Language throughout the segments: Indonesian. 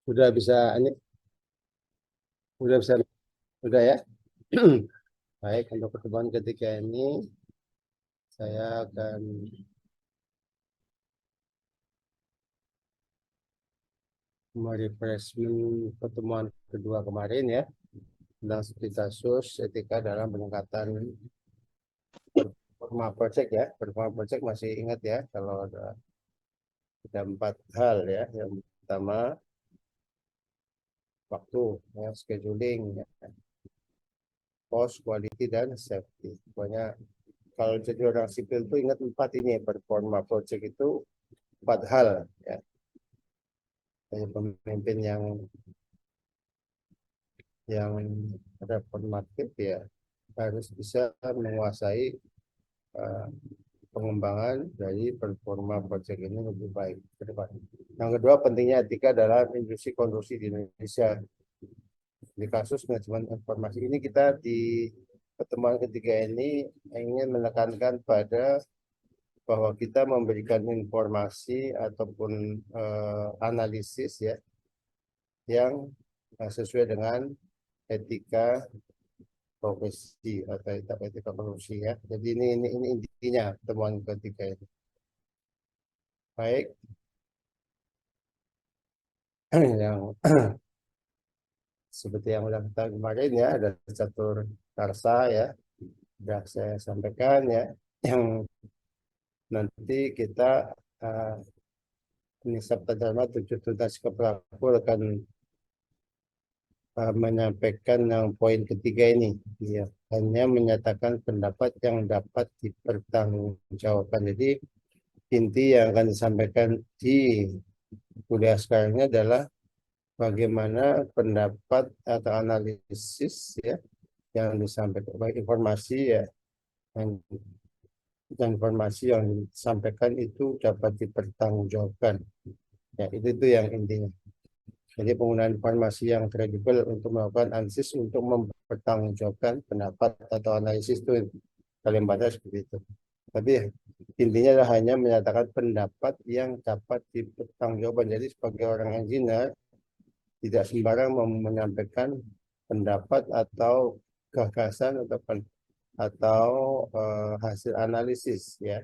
Udah bisa ini udah bisa udah ya. Baik, untuk pertemuan ketika ini saya akan merefreshment pertemuan kedua kemarin ya tentang studi kasus etika dalam peningkatan performa project ya. Performa project masih ingat ya kalau ada 4 hal ya. Yang pertama waktu ya, scheduling ya, cost, quality dan safety. Pokoknya kalau jadi orang sipil itu ingat 4 ini performa project itu 4 hal ya. Pemimpin yang reformatif ya harus bisa menguasai uh, pengembangan dari performa project ini lebih baik ke depan. Yang kedua, pentingnya etika dalam industri konstruksi di Indonesia. Di kasus manajemen informasi ini kita di pertemuan ketiga ini ingin menekankan pada bahwa kita memberikan informasi ataupun analisis ya yang sesuai dengan etika profesi atau etika profesi ya. Jadi ini intinya temuan ketiga ini. Baik, yang seperti yang sudah kita kemarin ya ada catur karsa ya, sudah saya sampaikan ya, yang nanti kita ini Sabta Dharma 7 tuntas kepelaku akan menyampaikan yang poin ketiga ini ya, hanya menyatakan pendapat yang dapat dipertanggungjawabkan. Jadi inti yang akan disampaikan di kuliah sekarang ini adalah bagaimana pendapat atau analisis ya yang disampaikan, baik informasi ya yang informasi yang disampaikan itu dapat dipertanggungjawabkan. Ya, itu yang intinya. Jadi penggunaan informasi yang kredibel untuk melakukan analisis untuk mempertanggungjawabkan pendapat atau analisis itu kalimatnya seperti itu. Tapi intinya adalah hanya menyatakan pendapat yang dapat dipertanggungjawabkan. Jadi sebagai orang engineer tidak sembarang menyampaikan pendapat atau gagasan atau hasil analisis ya,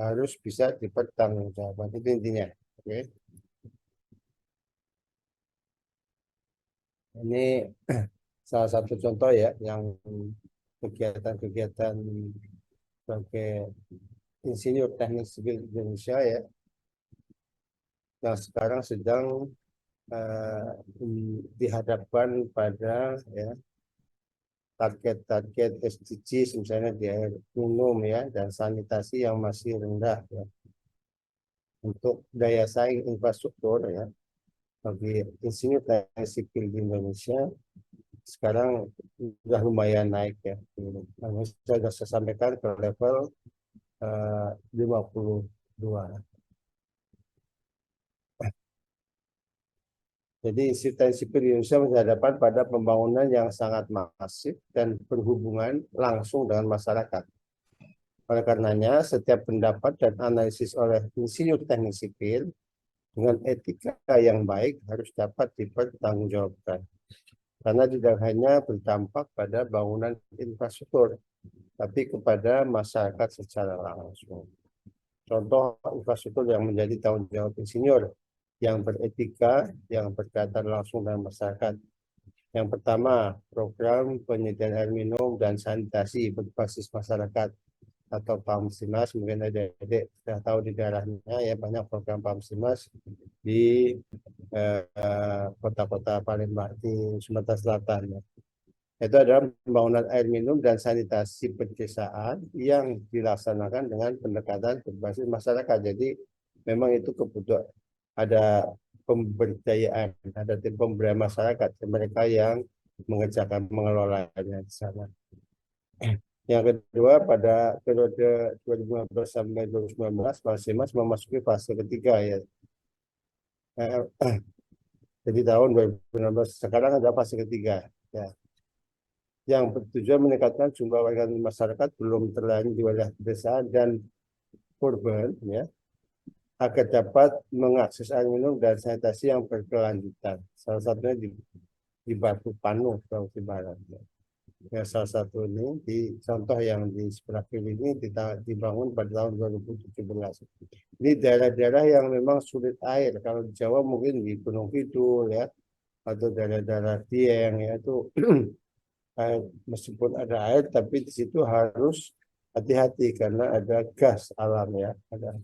harus bisa dipertanggungjawabkan, itu intinya. Oke. Ini salah satu contoh ya yang kegiatan-kegiatan sebagai insinyur teknik sipil Indonesia ya yang sekarang sedang uh, dihadapkan pada ya target-target SDGs misalnya di air minum ya dan sanitasi yang masih rendah ya. Untuk daya saing infrastruktur ya bagi insinyur teknik sipil di Indonesia sekarang sudah lumayan naik ya. Saya sudah sampaikan ke level 52. Jadi institusi sipil Indonesia berhadapan pada pembangunan yang sangat masif dan berhubungan langsung dengan masyarakat. Oleh karenanya, setiap pendapat dan analisis oleh insinyur teknik sipil dengan etika yang baik harus dapat dipertanggungjawabkan. Karena tidak hanya berdampak pada bangunan infrastruktur, tapi kepada masyarakat secara langsung. Contoh infrastruktur yang menjadi tanggung jawab insinyur yang beretika, yang berkaitan langsung dengan masyarakat. Yang pertama, program penyediaan air minum dan sanitasi berbasis masyarakat atau PAMSIMAS. Mungkin adik-adik sudah tahu di daerahnya ya banyak program PAMSIMAS di kota-kota Palembang di Sumatera Selatan. Ya. Itu adalah pembangunan air minum dan sanitasi pedesaan yang dilaksanakan dengan pendekatan berbasis masyarakat. Jadi memang itu kebutuhan, ada pemberdayaan, ada tim pemberdayaan masyarakat, mereka yang mengerjakan mengelolanya di sana. Yang kedua, pada periode 2015 sampai 2019, Mas memasuki fase ketiga ya. Jadi tahun 2016 sekarang ada fase ketiga ya, yang bertujuan meningkatkan jumlah warga masyarakat belum terlayani di wilayah pedesaan dan urban ya, agar dapat mengakses air minum dan sanitasi yang berkelanjutan. Salah satunya di Batu Panu, Sulawesi Barat. Ya, salah satu ini di contoh yang di sebelah kiri ini dibangun pada tahun 2017. Ini daerah-daerah yang memang sulit air. Kalau di Jawa mungkin di Gunung Kidul ya, atau daerah-daerah Dieng ya itu meskipun ada air tapi di situ harus hati-hati karena ada gas alam ya, ada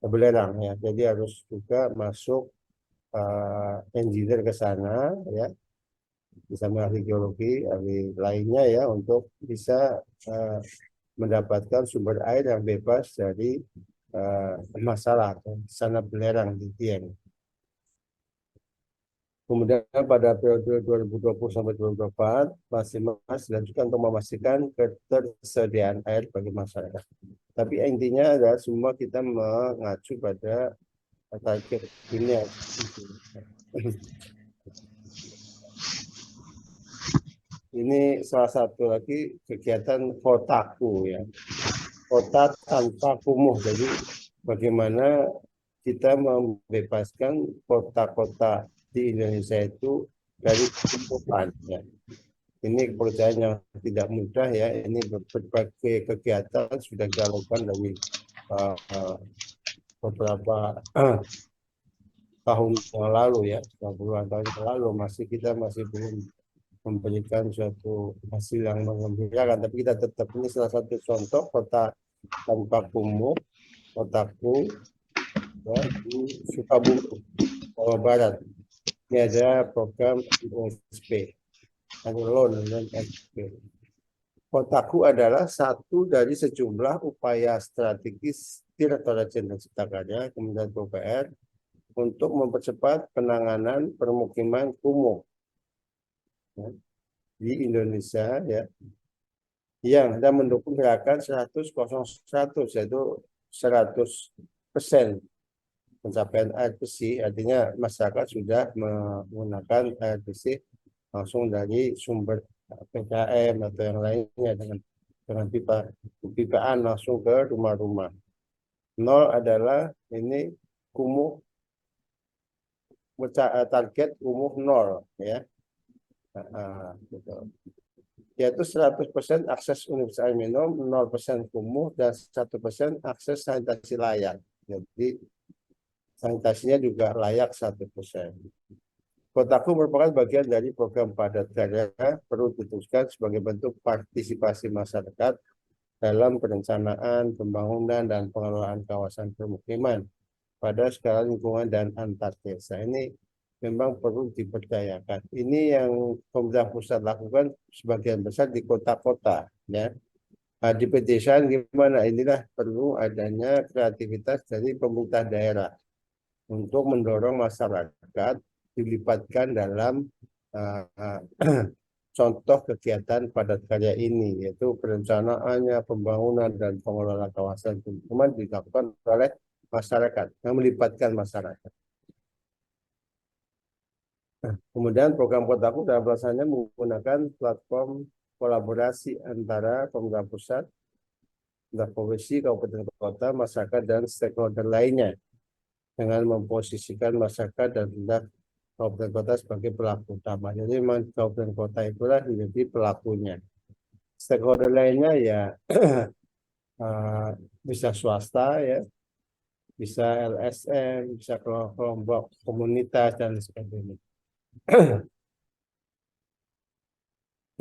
belerang ya. Jadi harus juga masuk engineer ke sana ya, bersama ahli geologi, ahli lainnya ya untuk bisa mendapatkan sumber air yang bebas dari masalah sana belerang di Dieng. Kemudian pada periode 2020 sampai 2024 masih dilanjutkan untuk memastikan ketersediaan air bagi masyarakat. Tapi intinya adalah semua kita mengacu pada target dunia. Ini salah satu lagi kegiatan kotaku ya. Kota tanpa kumuh. Jadi bagaimana kita membebaskan kota-kota di Indonesia itu dari kekumuhan ya. Ini pekerjaan yang tidak mudah ya. Ini berbagai kegiatan sudah dilakukan dari beberapa tahun yang lalu ya, puluhan tahun yang lalu kita masih belum memberikan suatu hasil yang mengembirakan. Tapi kita tetap ini salah satu contoh kota tanpa kumuh, kotaku ya, di Sukabumi, Jawa Barat. Ini ada program USP, loan dan SP. Kotaku adalah satu dari sejumlah upaya strategis Direktorat Jenderal Cipta Karya Kementerian PUPR untuk mempercepat penanganan permukiman kumuh ya, di Indonesia ya, yang dan mendukung gerakan 100-100 yaitu 100% pencapaian air bersih, artinya masyarakat sudah menggunakan air bersih langsung dari sumber PDAM atau yang lainnya dengan pipaan langsung ke rumah-rumah. 0 adalah ini kumuh, target kumuh 0 ya. Gitu. Yaitu 100% akses universal air minum, 0% kumuh, dan 1% akses sanitasi layak. Jadi sanitasinya juga layak 100%. Kotaku merupakan bagian dari program padat karya perlu diteruskan sebagai bentuk partisipasi masyarakat dalam perencanaan, pembangunan, dan pengelolaan kawasan permukiman pada skala lingkungan dan antar desa. Ini memang perlu diperdayakan. Ini yang pemerintah pusat lakukan sebagian besar di kota-kota ya. Nah, di pedesaan gimana? Inilah perlu adanya kreativitas dari pemerintah daerah untuk mendorong masyarakat dilibatkan dalam contoh kegiatan padat karya ini, yaitu perencanaannya, pembangunan, dan pengelolaan kawasan permukiman dilakukan oleh masyarakat, yang melibatkan masyarakat. Kemudian program Kotaku dalam pelaksanaannya menggunakan platform kolaborasi antara pemerintah pusat, pemerintah provinsi, kabupaten kota, masyarakat, dan stakeholder lainnya, dengan memposisikan masyarakat dan pemerintah kabupaten kota sebagai pelaku utama. Jadi memang kabupaten kota itulah menjadi pelakunya. Stakeholder lainnya ya bisa swasta ya, bisa LSM, bisa kelompok komunitas dan sebagainya.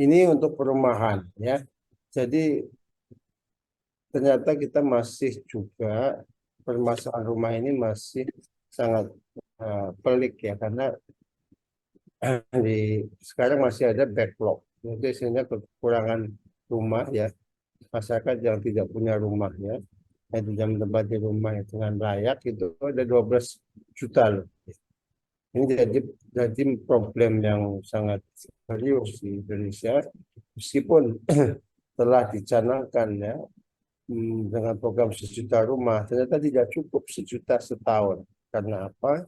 Ini untuk perumahan ya. Jadi ternyata kita masih juga permasalahan rumah ini masih sangat pelik ya, karena sekarang masih ada backlog. Jadi sehingga kekurangan rumah ya, masyarakat yang tidak punya rumah ya, yang tidak menempati rumah dengan layak itu ada 12 juta loh. Ini jadi problem yang sangat serius di Indonesia, meskipun telah dicanangkan ya dengan program 1 juta rumah, ternyata tidak cukup 1 juta setahun. Karena apa?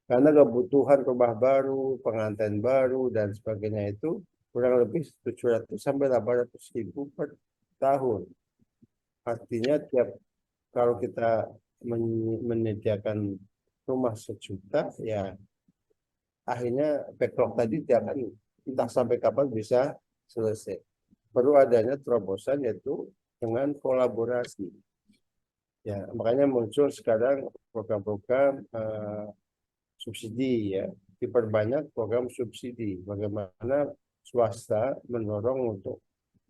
Karena kebutuhan rumah baru, pengantin baru, dan sebagainya itu kurang lebih 700 sampai 800 ribu per tahun. Artinya kalau kita menyediakan rumah 1 juta, ya akhirnya backlog tadi tidak akan entah sampai kapan bisa selesai. Perlu adanya terobosan yaitu dengan kolaborasi. Ya, makanya muncul sekarang program-program subsidi, ya, diperbanyak program subsidi. Bagaimana swasta mendorong untuk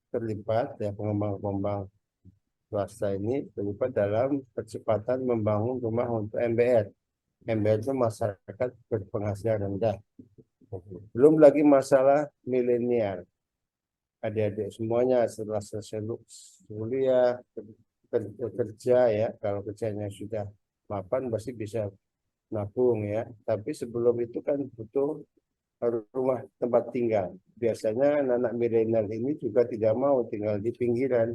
terlibat, ya, pengembang-pengembang swasta ini terlibat dalam percepatan membangun rumah untuk MBR. MBR itu masyarakat berpenghasilan rendah. Belum lagi masalah milenial. Adik-adik semuanya setelah selesai kuliah, kerja, ya, kalau kerjanya sudah mapan pasti bisa nabung, ya. Tapi sebelum itu kan butuh rumah tempat tinggal. Biasanya anak-anak milenial ini juga tidak mau tinggal di pinggiran,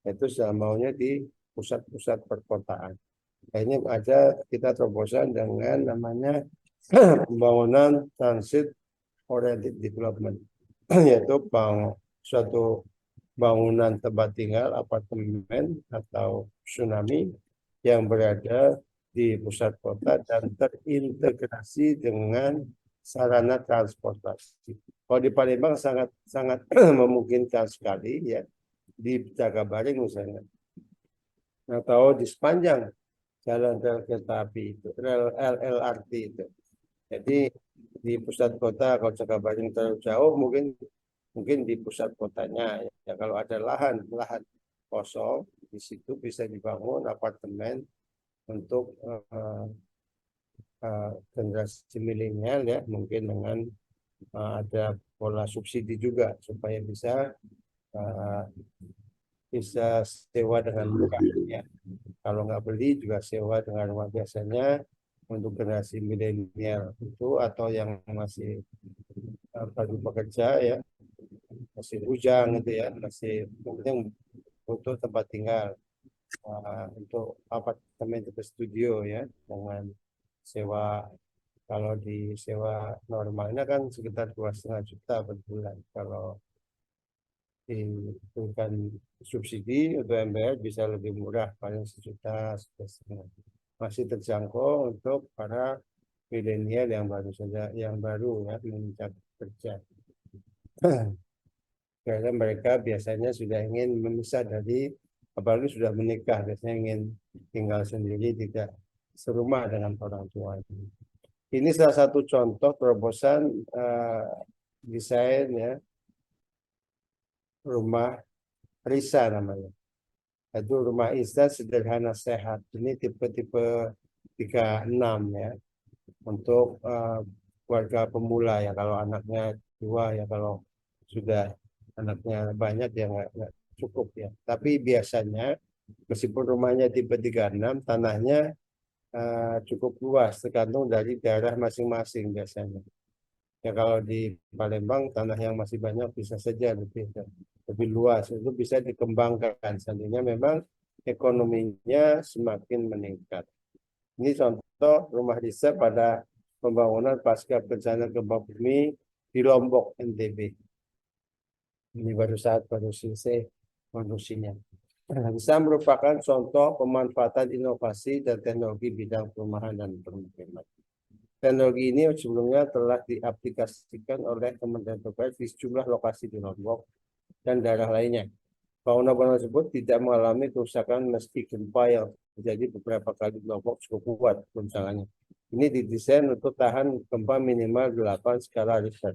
itu maunya di pusat-pusat perkotaan. Akhirnya ada kita terobosan dengan namanya pembangunan transit oriented development, yaitu suatu bangunan tempat tinggal, apartemen atau tsunami yang berada di pusat kota dan terintegrasi dengan sarana transportasi. Kalau di Palembang sangat sangat memungkinkan sekali, ya, di Jagabaring misalnya, atau di sepanjang jalan rel kereta api itu, LRT itu. Jadi di pusat kota, kalau Jagabaring terlalu jauh, mungkin di pusat kotanya, ya, kalau ada lahan kosong di situ bisa dibangun apartemen untuk generasi milenial, ya, mungkin dengan ada pola subsidi juga supaya bisa sewa dengan murah, ya. Kalau nggak beli juga sewa dengan rumah. Biasanya untuk generasi milenial itu atau yang masih baru bekerja, ya, masih bujang gitu, ya, masih penting butuh tempat tinggal, untuk apartemen atau studio, ya, dengan sewa. Kalau di sewa normalnya kan sekitar 2,5 juta per bulan. Kalau diberikan subsidi untuk MBR bisa lebih murah, paling 1 juta, 1,5 juta. Masih terjangkau untuk para milenial yang baru saja, yang baru, ya, menginjak kerja. Karena mereka biasanya sudah ingin memisah dari, apalagi sudah menikah, biasanya ingin tinggal sendiri, tidak serumah dengan orang tua. Ini salah satu contoh terobosan desain, ya, rumah Risa namanya. Itu rumah Isa sederhana sehat. Ini tipe-tipe 36, ya, untuk keluarga pemula, ya. Kalau anaknya 2, ya, kalau sudah anaknya banyak ya nggak cukup, ya. Tapi biasanya meskipun rumahnya tipe 36, tanahnya cukup luas, tergantung dari daerah masing-masing biasanya. Ya, kalau di Palembang tanah yang masih banyak bisa saja lebih luas, itu bisa dikembangkan seandainya memang ekonominya semakin meningkat. Ini contoh rumah desa pada pembangunan pasca bencana gempa bumi di Lombok, NTB. Ini baru selesai konstruksinya. Bisa merupakan contoh pemanfaatan inovasi dan teknologi bidang perumahan dan permukiman. Teknologi ini sebelumnya telah diaplikasikan oleh Kementerian terkait di sejumlah lokasi di Lombok dan daerah lainnya. Bangunan-bangunan tersebut tidak mengalami kerusakan meski gempa yang terjadi beberapa kali di Lombok cukup kuat guncangannya. Ini didesain untuk tahan gempa minimal 8 skala Richter.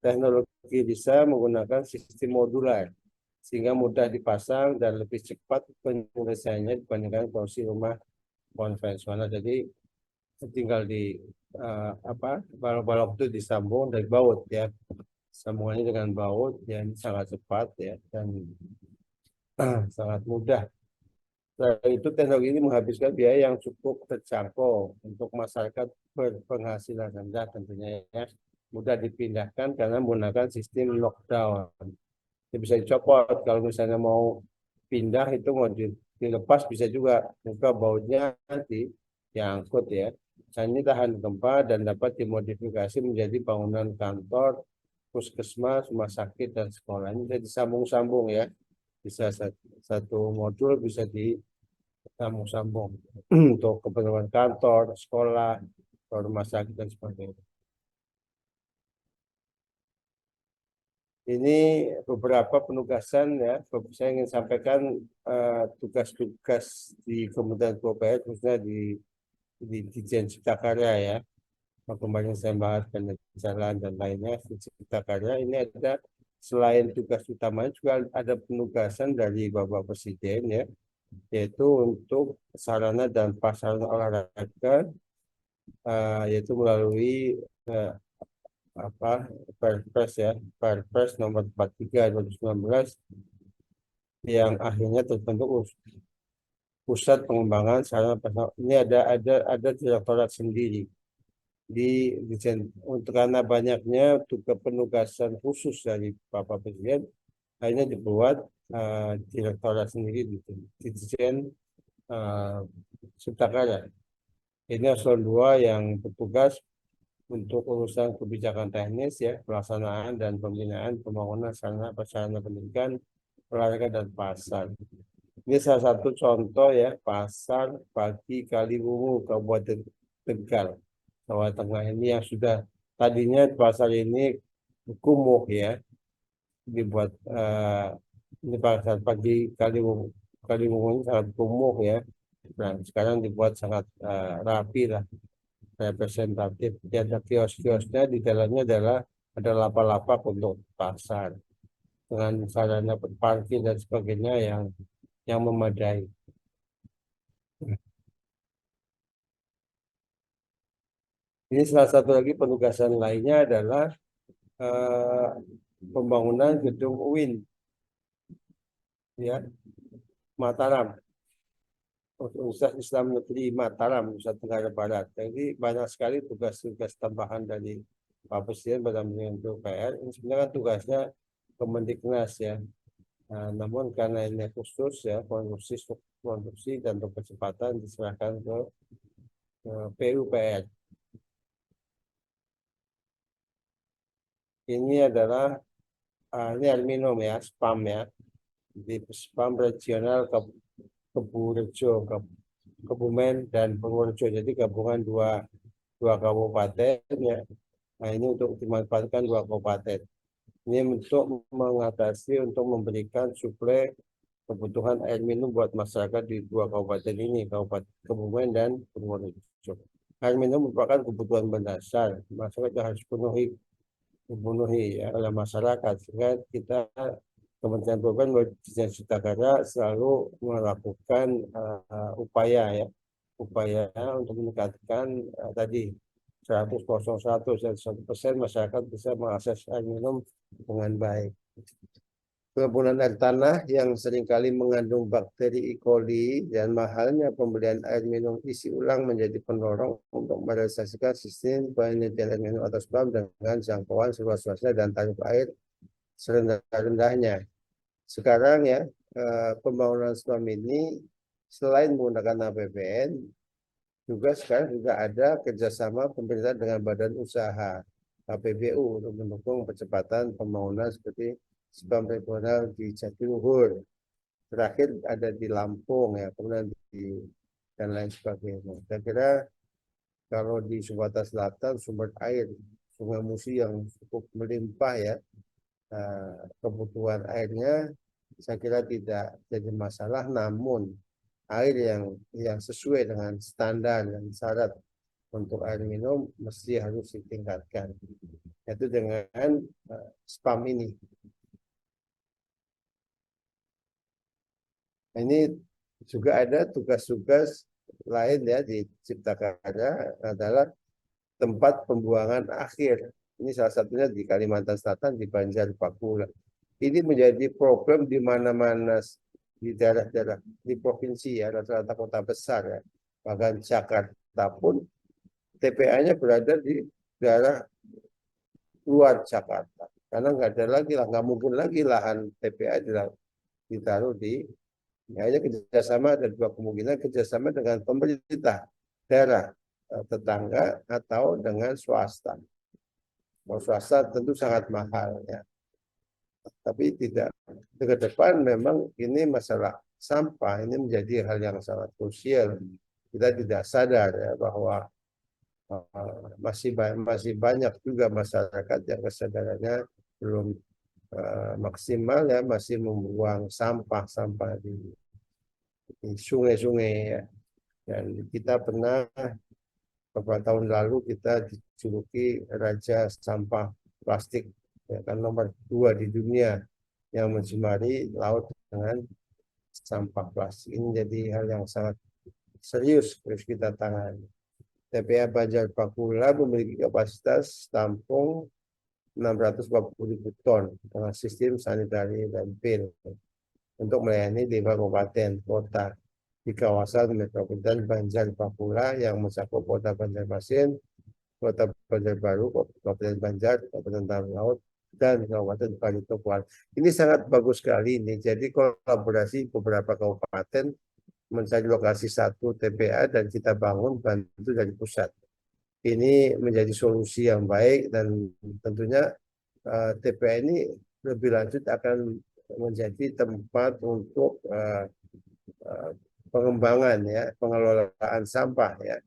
Teknologi bisa menggunakan sistem modular sehingga mudah dipasang dan lebih cepat penyelesaiannya dibandingkan konstruksi rumah konvensional. Jadi tinggal di balok itu disambung dari baut, ya, sambungannya dengan baut yang sangat cepat, ya, dan sangat mudah. Setelah itu teknologi ini menghabiskan biaya yang cukup terjangkau untuk masyarakat berpenghasilan rendah, tentunya, ya, mudah dipindahkan karena menggunakan sistem lockdown. Bisa dicopot kalau misalnya mau pindah, itu mau dilepas bisa juga, buka bautnya nanti diangkut, ya. Ini tahan gempa dan dapat dimodifikasi menjadi bangunan kantor, puskesmas, rumah sakit, dan sekolah. Ini bisa disambung-sambung, ya. Bisa satu modul bisa sambung-sambung untuk keperluan kantor, sekolah, rumah sakit dan sebagainya. Ini beberapa penugasan ya, saya ingin sampaikan tugas-tugas di Kementerian PUPR khususnya di Ditjen Cipta Karya ya. Kemarin saya bahas jalan dan lainnya di Cipta Karya ini ada selain tugas utamanya juga ada penugasan dari Bapak Presiden ya, yaitu untuk sarana dan prasarana olahraga yaitu melalui uh, Perpres ya, Perpres nomor 43 2019 yang akhirnya terbentuk pusat pengembangan sarana prasarana. Ini ada direktorat sendiri untuk karena banyaknya tugas penugasan khusus dari Bapak Presiden, akhirnya dibuat direktorat sendiri di Ditjen Cipta Karya. Ini eselon 2 yang bertugas untuk urusan kebijakan teknis ya, pelaksanaan dan pembinaan pembangunan sarana prasarana pendidikan, olahraga dan pasar. Ini salah satu contoh ya, Pasar Pagi Kaliwungu Kabupaten Tegal, Jawa Tengah ini yang sudah tadinya pasar ini kumuh ya, dibuat ini Pasar Pagi Kaliwungu ini sangat kumuh ya. Nah, sekarang dibuat sangat rapi lah, representatif. Dia ada kios-kiosnya, di dalamnya ada lapak-lapak untuk pasar dengan sarana parkir dan sebagainya yang memadai. Ini salah satu lagi penugasan lainnya adalah pembangunan gedung UIN ya, Mataram, Universitas Islam Negeri Mataram, Nusa Tenggara Barat. Jadi banyak sekali tugas-tugas tambahan dari Pak Presiden pada PUPR. Ini sebenarnya kan tugasnya Kemendiknas ya. Nah, namun karena ini khusus ya, konstruksi dan percepatan diserahkan ke PUPR. Ini adalah ini aluminium ya, spam ya, di spam regional Keburejo, Kebumen dan Purworejo. Jadi gabungan dua kabupaten ya. Nah, ini untuk dimanfaatkan dua kabupaten. Ini untuk mengatasi, untuk memberikan suplai kebutuhan air minum buat masyarakat di dua kabupaten ini, Kabupaten Kebumen dan Purworejo. Air minum merupakan kebutuhan mendasar, masyarakat harus dipenuhi ya, oleh masyarakat. Sehingga kita Kementerian PUPR Ditjen Cipta Karya selalu melakukan upaya ya, upaya untuk meningkatkan tadi 100% dan 100% masyarakat bisa mengakses air minum dengan baik. Pengampunan air tanah yang seringkali mengandung bakteri E. coli dan mahalnya pembelian air minum isi ulang menjadi pendorong untuk merealisasikan sistem penyediaan air minum atau SPAM dengan jangkauan seluas-luasnya dan tarif air serendah-rendahnya. Sekarang ya, pembangunan SPAM ini selain menggunakan APBN, juga sekarang juga ada kerjasama pemerintah dengan badan usaha KPBU untuk mendukung percepatan pembangunan seperti SPAM regional di Jatiluhur, terakhir ada di Lampung ya, kemudian dan lain sebagainya. Saya kira kalau di Sumatera Selatan sumber air Sungai Musi yang cukup melimpah ya, kebutuhan airnya saya kira tidak jadi masalah, namun air yang sesuai dengan standar dan syarat untuk air minum mesti harus ditingkatkan, yaitu dengan SPAM ini. Ini juga ada tugas-tugas lain ya di Cipta Karya adalah tempat pembuangan akhir. Ini salah satunya di Kalimantan Selatan di Banjar Papua. Ini menjadi problem di mana-mana di daerah-daerah di provinsi ya, rata-rata kota besar ya. Bahkan Jakarta pun TPA-nya berada di daerah luar Jakarta. Karena nggak ada lagi lah, nggak mungkin lagi lahan TPA ditaruh di. Hanya kerjasama, ada dua kemungkinan, kerjasama dengan pemerintah daerah tetangga atau dengan swasta. Kalau swasta tentu sangat mahal ya. Tapi tidak, ke depan memang ini masalah sampah ini menjadi hal yang sangat krusial. Kita tidak sadar ya bahwa masih banyak juga masyarakat yang kesadarannya belum maksimal ya, masih membuang sampah-sampah di sungai-sungai ya. Dan kita pernah beberapa tahun lalu kita dijuluki raja sampah plastik, ya kan, nomor 2 di dunia yang mencemari laut dengan sampah plastik. Ini jadi hal yang sangat serius harus kita tangani. TPA Banjar Pakula memiliki kapasitas tampung 640.000 ton dengan sistem sanitari dan pil untuk melayani 5 kabupaten kota di kawasan metropolitan Banjar Pakula yang mencakup Kota Banjarmasin, Kota Banjarbaru, Kabupaten Banjar, Kabupaten Tanah Laut, dan Kabupaten Paritokuala. Ini sangat bagus sekali ini. Jadi kolaborasi beberapa kabupaten mencari lokasi satu TPA dan kita bangun bantu dari pusat. Ini menjadi solusi yang baik dan tentunya TPA ini lebih lanjut akan menjadi tempat untuk pengembangan ya, pengelolaan sampah ya.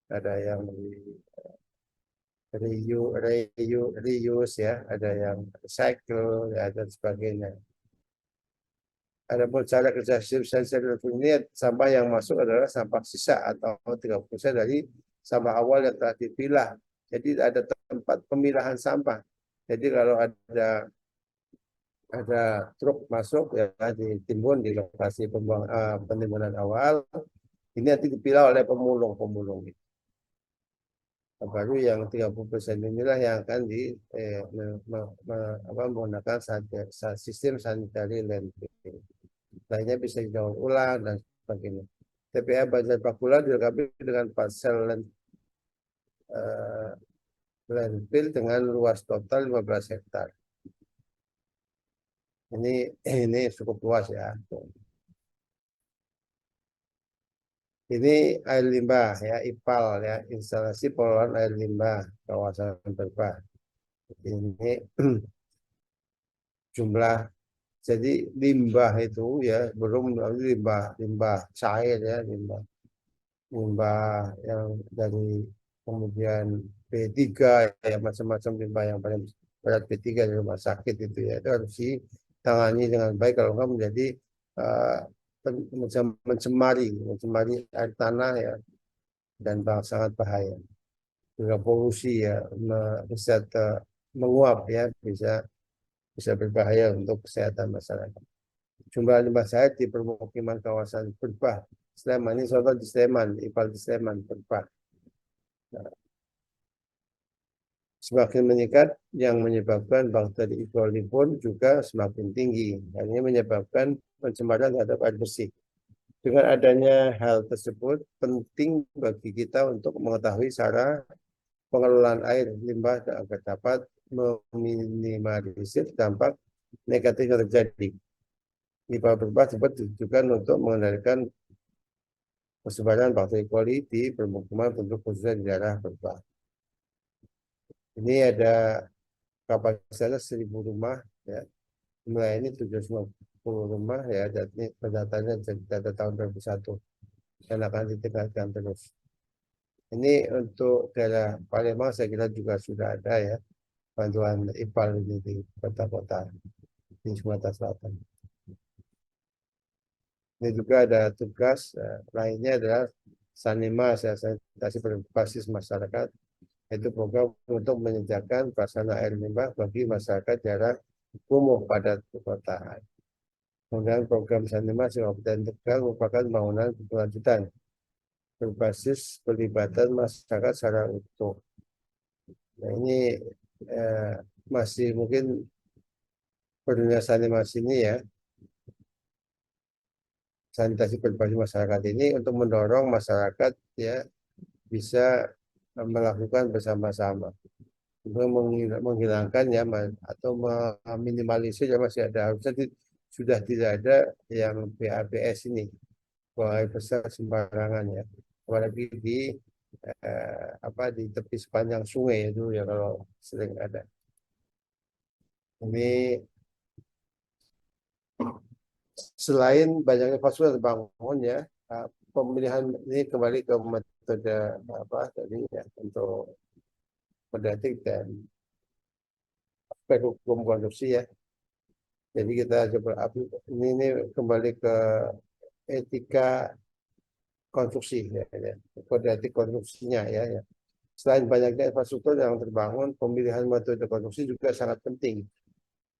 Ada yang reuse ya, ada yang recycle ya, dan sebagainya. Ada pun cara kerja sistem ini, sampah yang masuk adalah sampah sisa atau 30% dari sampah awal yang telah dipilah. Jadi ada tempat pemilahan sampah. Jadi kalau ada truk masuk ya ditimbun di lokasi penimbunan awal, ini nanti dipilah oleh pemulung-pemulung. Baru yang 30% inilah yang akan menggunakan sistem sanitary landfill. Lainnya bisa didaur ulang dan sebagainya. TPA Banjar Pakula dilengkapi dengan parcel landfill dengan luas total 15 hektar. Ini cukup luas ya. Ini air limbah ya, IPAL ya, instalasi pengelolaan air limbah kawasan Berbah. Ini jumlah, jadi limbah itu ya belum limbah cair ya, limbah yang dari kemudian B3 ya, macam-macam limbah yang paling berat B3 di rumah sakit itu ya, itu harus ditangani dengan baik, kalau enggak menjadi mencemari air tanah ya, dan sangat bahaya. Juga polusi ya, bisa menguap ya, bisa berbahaya untuk kesehatan masyarakat. Jumlah limbah cair di permukiman kawasan Berbah Sleman, ini contoh di Sleman, IPAL di Sleman, Berbah. Nah, semakin meningkat yang menyebabkan bakteri E. coli pun juga semakin tinggi. Ini menyebabkan pencemaran terhadap air bersih. Dengan adanya hal tersebut, penting bagi kita untuk mengetahui cara pengelolaan air limbah agar dapat meminimalisir dampak negatif yang terjadi. IPAL Berbah sempat ditujukan untuk mengendalikan persebaran bakteri coli di permukiman penduduk khususnya di daerah Berbah. Ini ada kapasitasnya 1.000 rumah ya. Melayani 750 rumah ya, dan ini pendatanya data tahun 2021 dan akan ditingkatkan terus. Ini untuk daerah Palembang saya kira juga sudah ada ya bantuan IPAL ini di kota-kota di Sumatera Selatan. Ini juga ada tugas lainnya adalah Sanima, sanitasi berbasis masyarakat, yaitu program untuk menyediakan prasarana air limbah bagi masyarakat daerah kumuh padat perkotaan. Kemudian program Sanima Kabupaten Tegal merupakan bangunan berkelanjutan berbasis pelibatan masyarakat secara utuh. Nah, ini masih mungkin perlunya sanimasi ini ya, sanitasi berbasis masyarakat ini untuk mendorong masyarakat ya bisa melakukan bersama-sama untuk menghilangkan ya atau meminimalisir ya, masih ada, harusnya sudah tidak ada yang BABS ini, buang air besar sembarangan ya, apalagi di di tepi sepanjang sungai itu ya, kalau sering ada. Ini selain banyaknya fasilitas terbangun ya, pemilihan ini kembali ke metode apa tadi ya, untuk mendetik dan aspek hukum konstruksi ya. Jadi kita coba ini kembali ke etika konstruksi ya, ya. Kode etik konstruksinya ya, ya. Selain banyaknya infrastruktur yang terbangun, pemilihan metode konstruksi juga sangat penting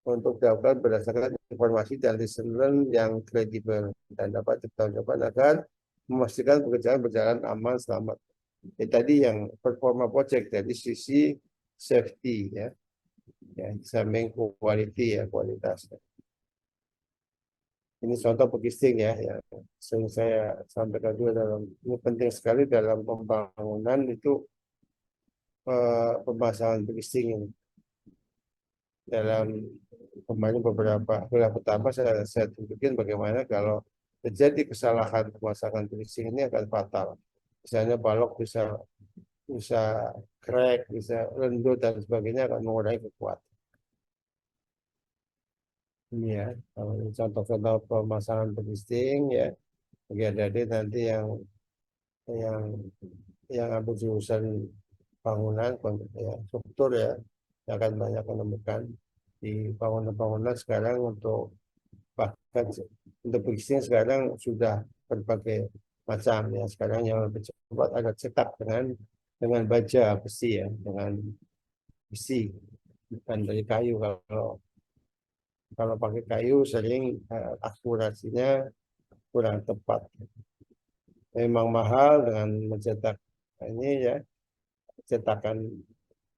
untuk dilakukan berdasarkan informasi dan lesson learn yang kredibel dan dapat dipertanggungjawabkan agar memastikan pekerjaan berjalan aman selamat. Tadi yang performa project dari sisi safety ya, ya samping quality ya, kualitas. Ini contoh pekisting ya, ya sering saya sampaikan juga ini penting sekali dalam pembangunan itu pemasangan pekisting ini. Dalam kemarin beberapa bulan pertama saya tunjukin bagaimana kalau terjadi kesalahan pemasangan pekisting ini akan fatal. Misalnya balok bisa crack, bisa lendur dan sebagainya akan mengurangi kekuatan. Ini ya, contoh-contoh pemasangan pekisting ya, bagi adik-adik nanti yang yang ambil jurusan bangunan ya, struktur ya, akan banyak menemukan di bangunan-bangunan sekarang untuk bahkan untuk pekisting sekarang sudah berbagai macam ya. Sekarang yang lebih cepat ada cetak dengan baja besi ya, dengan besi bukan dari kayu. Kalau pakai kayu sering akurasinya kurang tepat. Memang mahal dengan mencetak ini ya, cetakan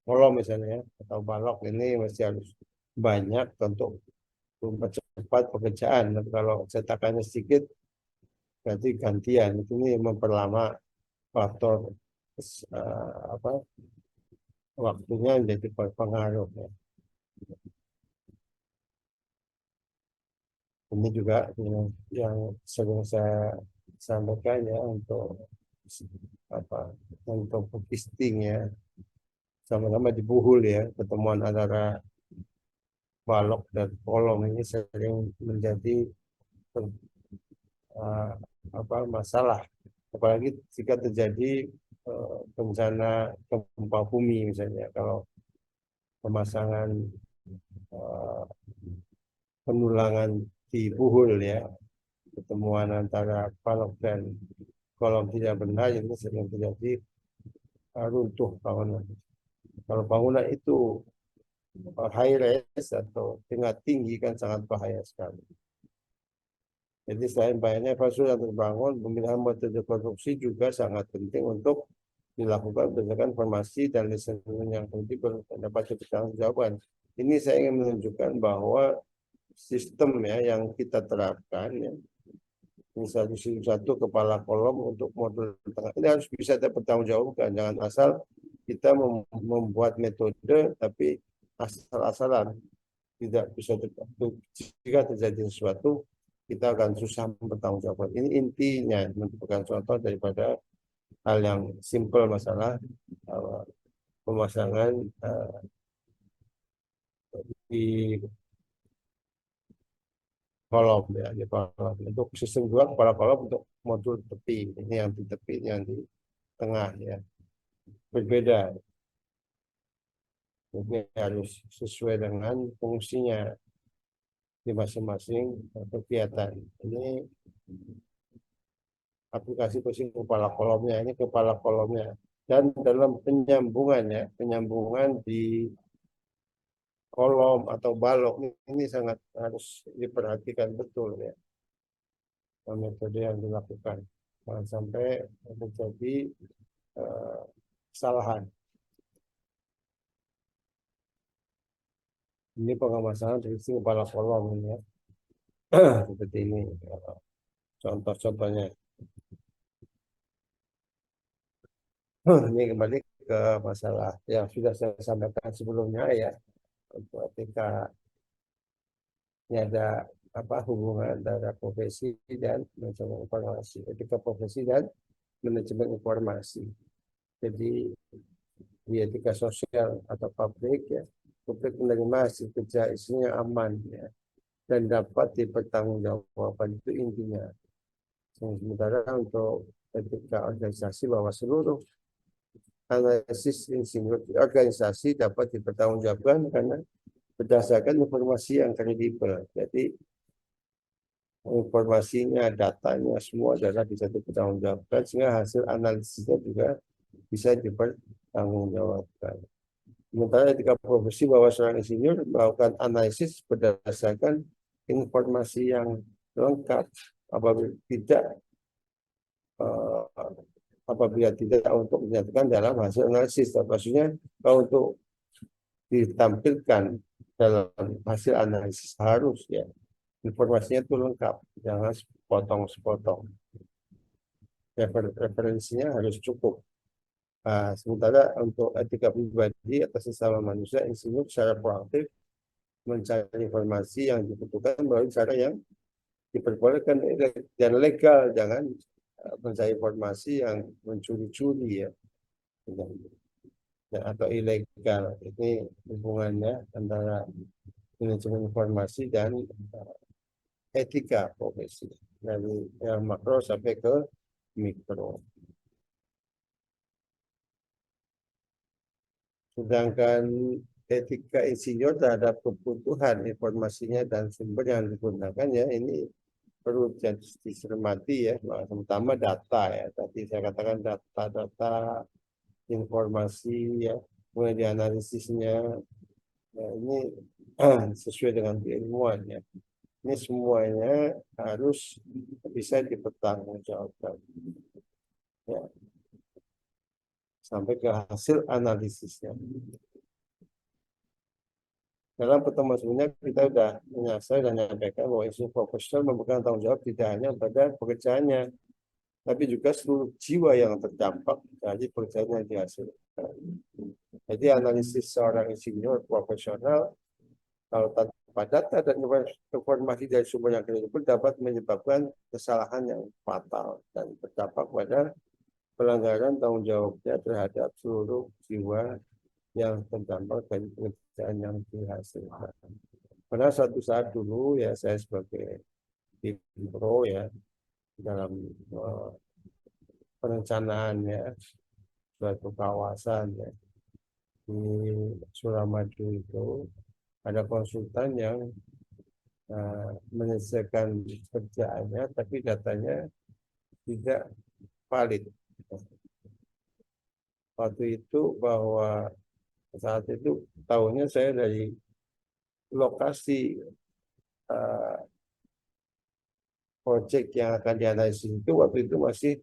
kolom misalnya ya, atau balok ini masih harus banyak untuk mempercepat pekerjaan. Tapi kalau cetakannya sedikit berarti gantian. Ini memperlama faktor apa waktunya menjadi pengaruh ya. Ini juga yang sering saya sampaikan ya untuk apa untuk pekisting ya, sama-sama dibuhul ya, pertemuan antara balok dan kolom ini sering menjadi uh, apa masalah, apalagi jika terjadi bencana gempa bumi misalnya. Kalau pemasangan uh, penulangan di buhul ya, pertemuan antara balok dan kolom tidak benar, ini sering terjadi runtuh bangunan. Kalau bangunan itu high rise atau tingkat tinggi kan sangat bahaya sekali. Jadi selain banyaknya infrastruktur yang terbangun, pemilihan metode konstruksi juga sangat penting untuk dilakukan berdasarkan informasi dan lesson yang kredibel dan dapat dipertanggungjawabkan. Ini saya ingin menunjukkan bahwa sistem ya yang kita terapkan ya, satu kepala kolom untuk modul tengah ini harus bisa dipertanggungjawabkan. Jangan asal kita membuat metode tapi asal-asalan, tidak bisa jika terjadi sesuatu kita akan susah mempertanggungjawabkan. Ini intinya merupakan contoh daripada hal yang simpel masalah pemasangan di kolom ya, di kolom. Untuk sistem dua kepala kolom untuk modul tepi, ini yang di tepi, ini yang di tengah ya, berbeda. Ini harus sesuai dengan fungsinya di masing-masing kegiatan. Ini aplikasi posisi kepala kolomnya, ini kepala kolomnya. Dan dalam penyambungan ya, penyambungan di kolom atau balok ini sangat harus diperhatikan betul ya, metode yang dilakukan. Jangan sampai terjadi kesalahan. Ini pengemasan dari kepala kolom ini ya. Seperti ini contoh-contohnya. Ini kembali ke masalah yang sudah saya sampaikan sebelumnya ya. Untuk etika ini ada apa hubungan antara profesi dan manajemen informasi, etika profesi dan manajemen informasi. Jadi di etika sosial atau publik ya, publik menerima hasil kerja isinya aman ya, dan dapat dipertanggungjawabkan, itu intinya. Sementara untuk etika organisasi bahwa seluruh analisis insinyur organisasi dapat dipertanggungjawabkan karena berdasarkan informasi yang kredibel. Jadi informasinya, datanya semua adalah bisa dipertanggungjawabkan sehingga hasil analisisnya juga bisa dipertanggungjawabkan. Sementara etika profesi bahwa seorang insinyur melakukan analisis berdasarkan informasi yang lengkap eh, apabila tidak untuk dinyatakan dalam hasil analisis. Maksudnya kalau untuk ditampilkan dalam hasil analisis harus ya informasinya itu lengkap, jangan sepotong-sepotong. Referensinya harus cukup. Nah, sementara untuk etika pribadi atas sesama manusia, insinyur secara proaktif mencari informasi yang dibutuhkan melalui cara yang diperbolehkan dan legal, jangan mencari informasi yang mencuri-curi ya, atau ilegal. Ini hubungannya antara manajemen informasi dan etika profesi dari yang makro sampai ke mikro. Sedangkan etika insinyur terhadap kebutuhan informasinya dan sumber yang digunakan ya ini perlu dicermati ya, terutama data ya. Tadi saya katakan data-data informasi ya, kemudian dianalisisnya. Nah, ini sesuai dengan keilmuan ya. Ini semuanya harus bisa dipertanggungjawabkan ya, sampai ke hasil analisisnya. Dalam pertemuan sebelumnya kita sudah menyasar dan menyampaikan bahwa isu profesional memegang tanggung jawab tidak hanya pada pekerjaannya, tapi juga seluruh jiwa yang terdampak dari pekerjaan yang dihasilkan. Jadi analisis seorang insinyur profesional kalau tanpa data dan informasi dari sumber yang kredibel dapat menyebabkan kesalahan yang fatal dan berdampak pada pelanggaran tanggung jawabnya terhadap seluruh jiwa yang terdampak dari pekerjaan yang dihasilkan. Pada suatu saat dulu ya saya sebagai pro ya dalam perencanaan ya suatu kawasan ya di Suramadu itu ada konsultan yang menyelesaikan kerjaannya tapi datanya tidak valid. Waktu itu bahwa saat itu tahunya saya dari lokasi proyek yang akan dianalisis itu waktu itu masih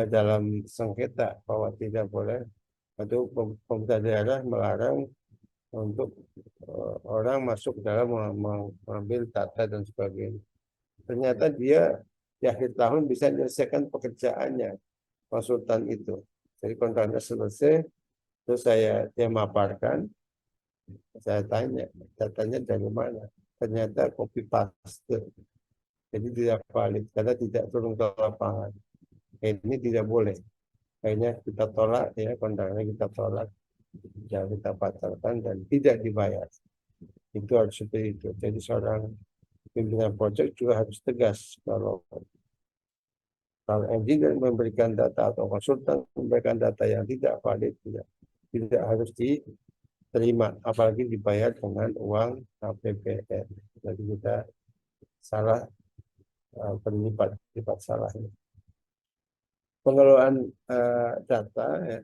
dalam sengketa bahwa tidak boleh atau pemerintah daerah melarang untuk orang masuk dalam mengambil data dan sebagainya. Ternyata dia di akhir tahun bisa menyelesaikan pekerjaannya konsultan itu. Jadi kontraknya selesai, terus dia maparkan, saya tanya datanya dari mana. Ternyata copy paste, jadi tidak valid karena tidak turun ke lapangan. Ini tidak boleh. Akhirnya kita tolak ya, kontraknya kita tolak, jangan kita batalkan dan tidak dibayar. Itu harus seperti itu. Jadi seorang pimpinan proyek juga harus tegas kalau engineer memberikan data atau konsultan memberikan data yang tidak valid tidak harus diterima, apalagi dibayar dengan uang APBN. Jadi kita salah berlipat salah. Pengelolaan data ya,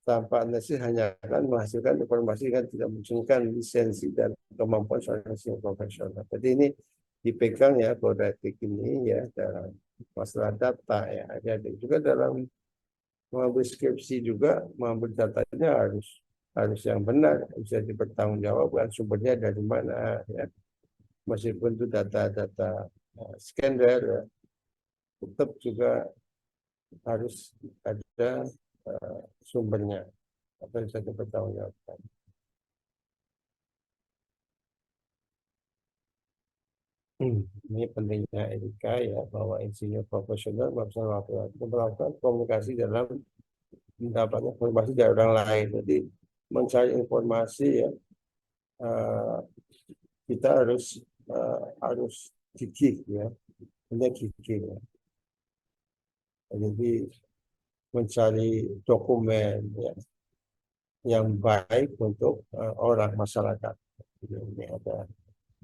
tanpa analisis hanya akan menghasilkan informasi yang tidak menunjukkan lisensi dan kemampuan seorang profesional. Jadi ini dipegang ya kode etik ini ya dalam masalah data ya. Ada juga dalam mengambil skripsi juga mengambil datanya harus yang benar, bisa dipertanggungjawabkan sumbernya dari mana ya. Meskipun itu data-data scanner ya, tetap juga harus ada sumbernya atau bisa dipertanggungjawabkan. Ini pentingnya etika ya bahwa insinyur profesional melakukan komunikasi dalam mendapatkan informasi dari orang lain. Jadi mencari informasi ya kita harus harus gigih ya, hanya gigih ya. Jadi mencari dokumen ya, yang baik untuk orang masyarakat. Ini ada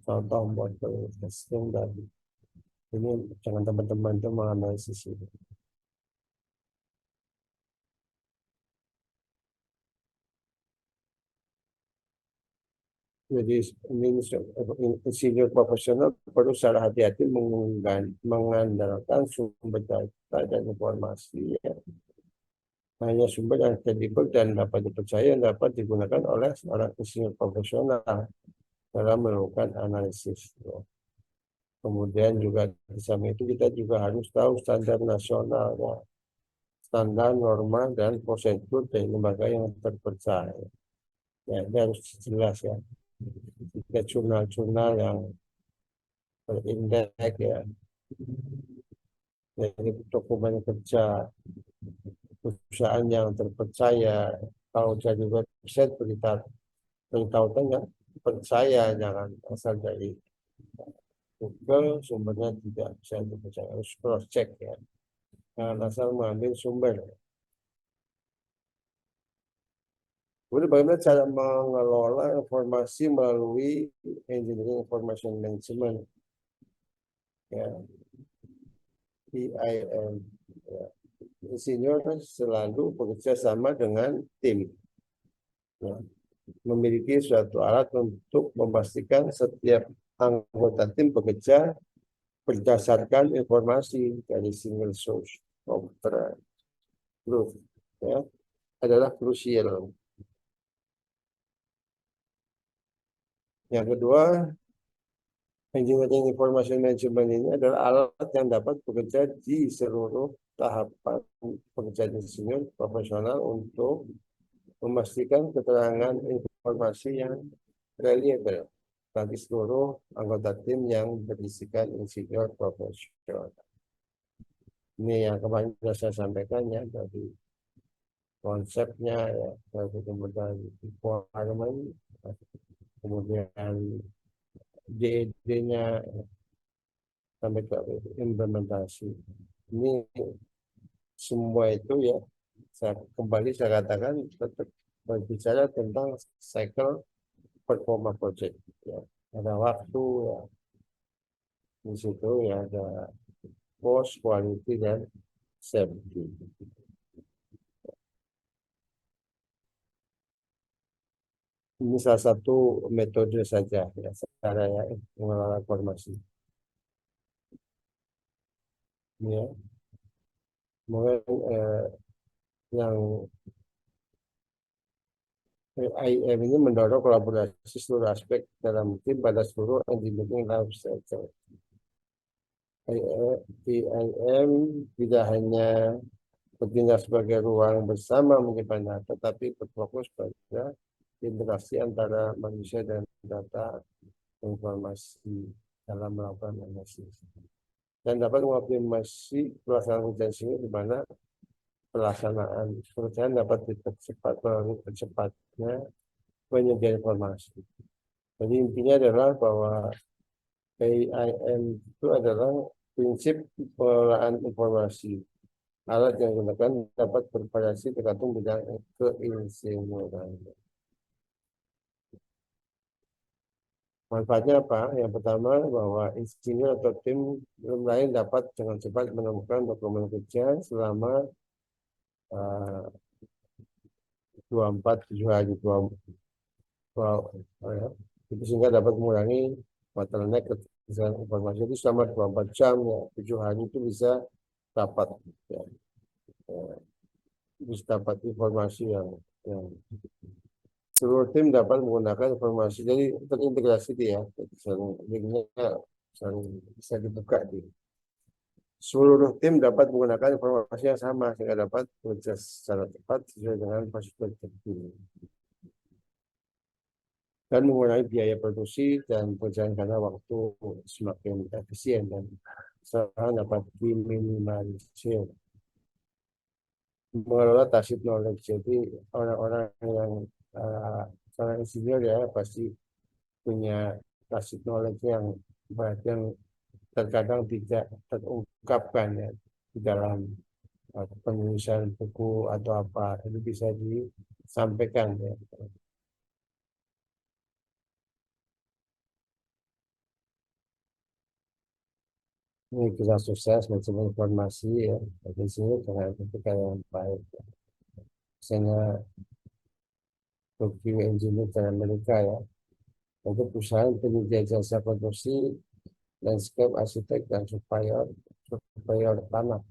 contoh model testing dan ini jangan teman-teman itu menganalisis ini. Jadi ini insinyur profesional perlu secara hati-hati mengandalkan sumber data dan informasi ya. Hanya sumber yang kredibel dan dapat dipercaya yang dapat digunakan oleh seorang insinyur profesional dalam melakukan analisis. Ya. Kemudian juga di samping itu kita juga harus tahu standar nasional, ya. Standar, norma, dan prosedur dari lembaga yang terpercaya. Ya, ini harus jelas ya. Kita jurnal-jurnal yang berindeks ya, jadi dokumen kerja perusahaan yang terpercaya. Kalau jadi website berita beritahukan yang percaya, jangan asal dari Google sumbernya tidak bisa dipercaya, harus cross check ya. Jangan asal mengambil sumber. Kemudian bagaimana cara mengelola informasi melalui engineering information management ya, EIM ya. Insinyur selalu bekerja sama dengan tim ya. Memiliki suatu alat untuk memastikan setiap anggota tim bekerja berdasarkan informasi dari single source of truth ya, adalah krusial. Yang kedua, engineering information management ini adalah alat yang dapat bekerja di seluruh tahapan pekerjaan insinyur profesional untuk memastikan keterangan informasi yang reliable bagi seluruh anggota tim yang berisikan insinyur profesional. Ini yang kemarin sudah saya sampaikan ya, dari konsepnya ya, dari kemudian requirement, kemudian DED-nya sampai ke implementasi. Ini semua itu ya, saya katakan tetap berbicara tentang cycle performa project ya. Ada waktu ya, di situ ya, ada cost, quality, dan safety. Ini salah satu metode saja ya, cara ya, mengelola informasi ya. Mungkin yang IM ini mendorong kolaborasi seluruh aspek dalam tim pada seluruh engineering life cycle. IM tidak hanya bertindak sebagai ruang bersama menyebarkan data, tetapi berfokus pada interaksi antara manusia dan data informasi dalam melakukan analisis. Dan dapat mengoptimasi pelaksanaan ujian sini di mana pelaksanaan pekerjaan dapat dipercepat melalui percepatnya penyedia informasi. Jadi intinya adalah bahwa AIM itu adalah prinsip pengelolaan informasi. Alat yang digunakan dapat bervariasi tergantung bidang keinsinyuran. Manfaatnya apa? Yang pertama, bahwa insinyur atau tim lain dapat dengan cepat menemukan dokumen kerja selama 24-7 hari, ya. Itu sehingga dapat mengurangi bottleneck ketersediaan informasi itu selama 24 jam ya, 7 hari itu bisa dapat ya, bisa dapat informasi yang seluruh tim dapat menggunakan informasi, jadi terintegrasi dia, linknya bisa dibuka dia. Seluruh tim dapat menggunakan informasi yang sama sehingga dapat bekerja secara cepat sesuai dengan prosedur tertentu dan mengurangi biaya produksi dan pekerjaan karena waktu semakin efisien dan sekarang dapat diminimalisir. Mengelola tacit knowledge, jadi orang-orang yang seorang insinyur ya pasti punya tacit knowledge yang yang terkadang tidak terungkapkan ya di dalam penulisan buku atau apa, itu bisa disampaikan ya. Ini kisah sukses macam informasi ya, di sini dengan ketika yang baik. Misalnya Tokyo Engineering dari Amerika ya, untuk perusahaan penyedia jasa konstruksi, landscape arsitek dan supplier tanah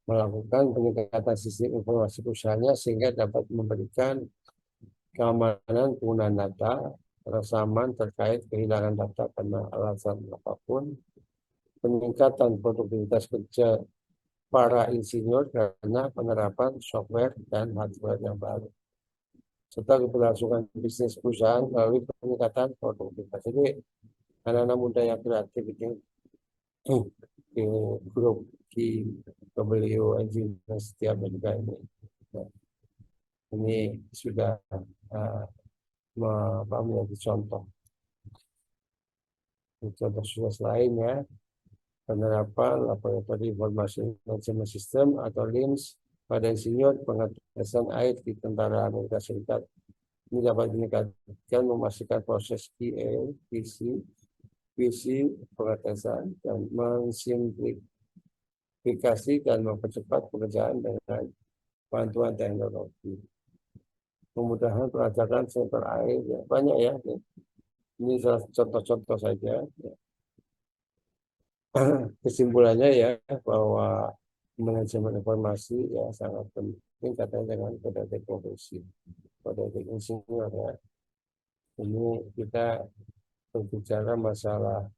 melakukan peningkatan sistem informasi perusahaannya sehingga dapat memberikan keamanan penggunaan data, rasa aman terkait kehilangan data karena alasan apapun, peningkatan produktivitas kerja para insinyur karena penerapan software dan hardware yang baru, serta keberlangsungan bisnis perusahaan melalui peningkatan produktivitas. Jadi anak-anak muda yang kreatif itu di grup di W Engineering setiap Amerika ini. Ini sudah menjadi contoh. Contoh sukses lainnya, penerapan laboratori informasi manajemen sistem atau LIMS pada insinyur pengetesan air di tentara Amerika Serikat. Ini dapat meningkatkan memastikan proses QA, PC, pengetesan, dan mensimplifikasi dan mempercepat pekerjaan dengan bantuan teknologi. Kemudahan pelacakan sampel air ya, banyak ya. Ini salah contoh-contoh saja. Kesimpulannya ya bahwa manajemen informasi ya sangat penting katanya dengan kode etik profesi, kode etik insinyur ya. Ini kita berbicara masalah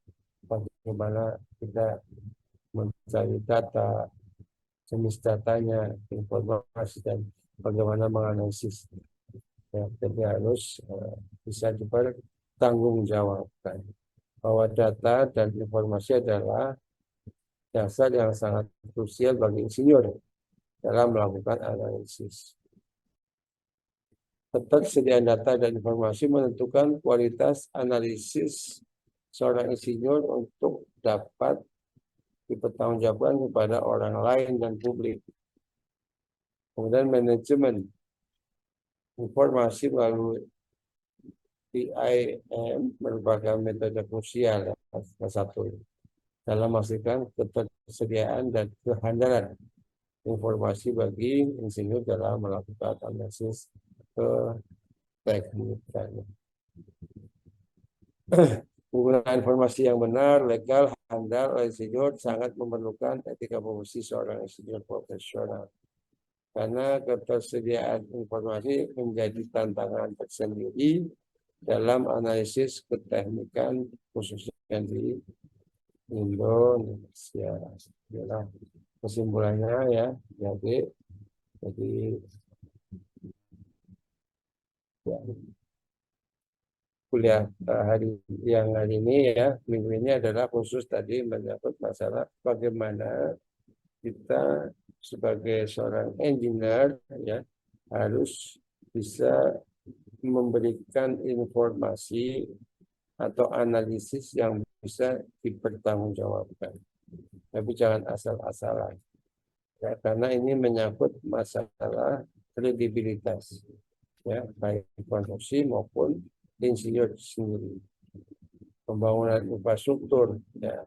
bagaimana kita mencari data, jenis datanya, informasi, dan bagaimana menganalisis. Ya, jadi harus bisa dipertanggungjawabkan bahwa data dan informasi adalah dasar yang sangat krusial bagi insinyur dalam melakukan analisis. Ketersediaan data dan informasi menentukan kualitas analisis seorang insinyur untuk dapat dipertanggungjawabkan kepada orang lain dan publik. Kemudian manajemen informasi melalui PIM merupakan metode krusial salah satu dalam memastikan ketersediaan dan kehandalan informasi bagi insinyur dalam melakukan analisis keteknikan. Penggunaan informasi yang benar, legal, handal oleh insinyur sangat memerlukan etika profesi seorang insinyur profesional. Karena ketersediaan informasi menjadi tantangan tersendiri dalam analisis keteknikan khususnya di Indonesia. Inilah kesimpulannya ya, jadi ya, kuliah hari ini ya, minggu ini adalah khusus tadi menyangkut masalah bagaimana kita sebagai seorang engineer ya harus bisa memberikan informasi atau analisis yang bisa dipertanggungjawabkan. Tapi jangan asal-asalan. Ya, karena ini menyangkut masalah kredibilitas ya, baik konstruksi maupun insinyur sendiri. Pembangunan infrastruktur ya.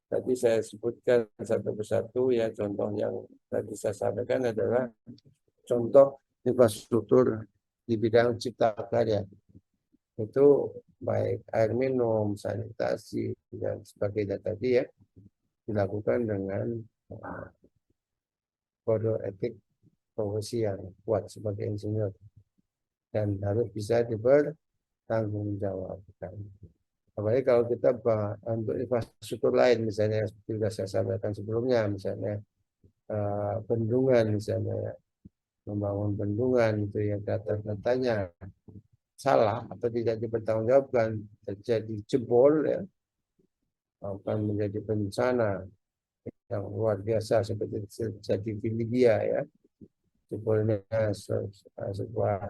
Tadi saya sebutkan satu persatu ya, contoh yang tadi saya sampaikan adalah contoh infrastruktur di bidang cipta karya. Itu baik air minum, sanitasi, dan sebagainya tadi ya, dilakukan dengan kode etik profesi yang kuat sebagai insinyur. Dan harus bisa dipertanggungjawabkan. Apalagi kalau kita untuk infrastruktur lain, misalnya seperti sudah saya sampaikan sebelumnya, misalnya bendungan, misalnya membangun bendungan itu yang data-datanya salah atau tidak dipertanggungjawabkan, terjadi jebol ya, akan menjadi bencana yang luar biasa seperti terjadi di Libya ya, jebolnya sebuah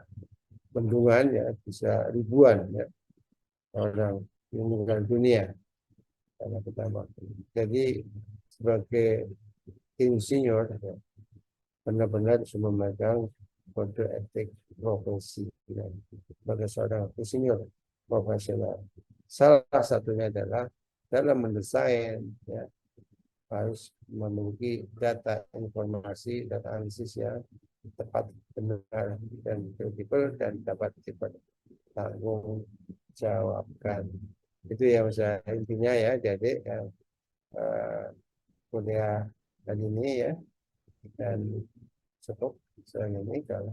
bendungan ya bisa ribuan ya orang meninggal dunia. Karena pertama. Jadi sebagai insinyur ya, benar-benar harus memegang kode etik profesi ya, sebagai seorang insinyur profesional. Salah satunya adalah dalam mendesain ya, harus memiliki data informasi dan analisis yang tepat, benar dan kredibel dan dapat dipertanggung jawabkan. Itu yang saya intinya ya. Jadi kuliah kali ini ya, dan cukup selain ini. Kalau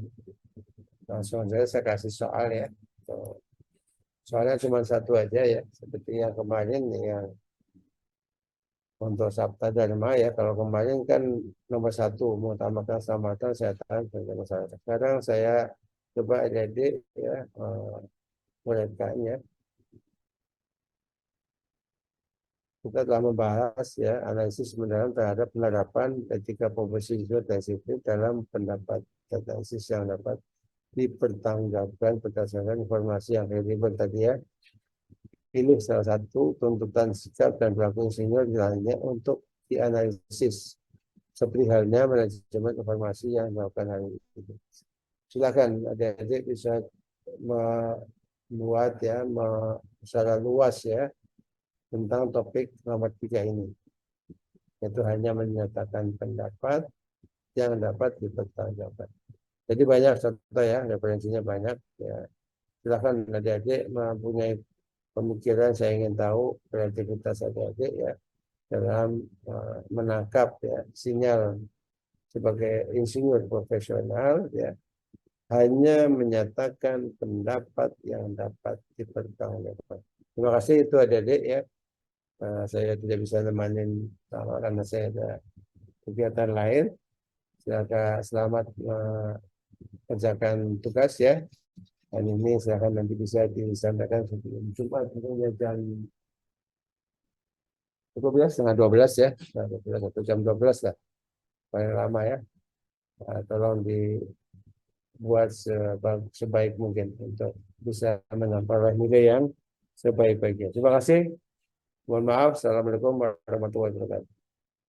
langsung saja saya kasih soal ya. Soalnya cuma satu aja ya, seperti yang kemarin yang untuk Sabta Dharma ya. Kalau kemarin kan nomor satu mengutamakan keselamatan kesehatan bagi masyarakat. Sekarang saya coba adik-adik ya mereka ya. Kita telah membahas ya analisis mendalam terhadap penerapan etika profesi dan sipil dalam pendapat analisis yang dapat dipertanggungjawabkan berdasarkan informasi yang kredibel tadi ya. Pilih salah satu tuntutan sikap dan perilaku insinyur lainnya untuk dianalisis. Seperti halnya manajemen informasi yang dilakukan hari ini. Silakan adik-adik bisa membuat ya secara luas ya tentang topik nomor 3 ini. Itu hanya menyatakan pendapat yang dapat dipertanggungjawabkan. Jadi banyak contoh ya, referensinya banyak ya. Silakan adik-adik mempunyai pemikiran, saya ingin tahu kreativitas adik-adik ya dalam menangkap ya sinyal sebagai insinyur profesional ya, hanya menyatakan pendapat yang dapat dipertanggungjawabkan. Terima kasih, itu adik-adik ya. Saya tidak bisa nemanin karena saya ada kegiatan lain. Silakan, selamat kerjakan tugas ya. Dan ini silakan nanti bisa disampaikan sebelum Jumat, tentunya jam 12, setengah 12 ya. 12 atau jam 12 lah. Paling lama ya. Tolong dibuat sebaik mungkin untuk bisa menyampaikan nilai yang sebaik-baiknya. Terima kasih. Mohon maaf. Assalamualaikum warahmatullahi wabarakatuh.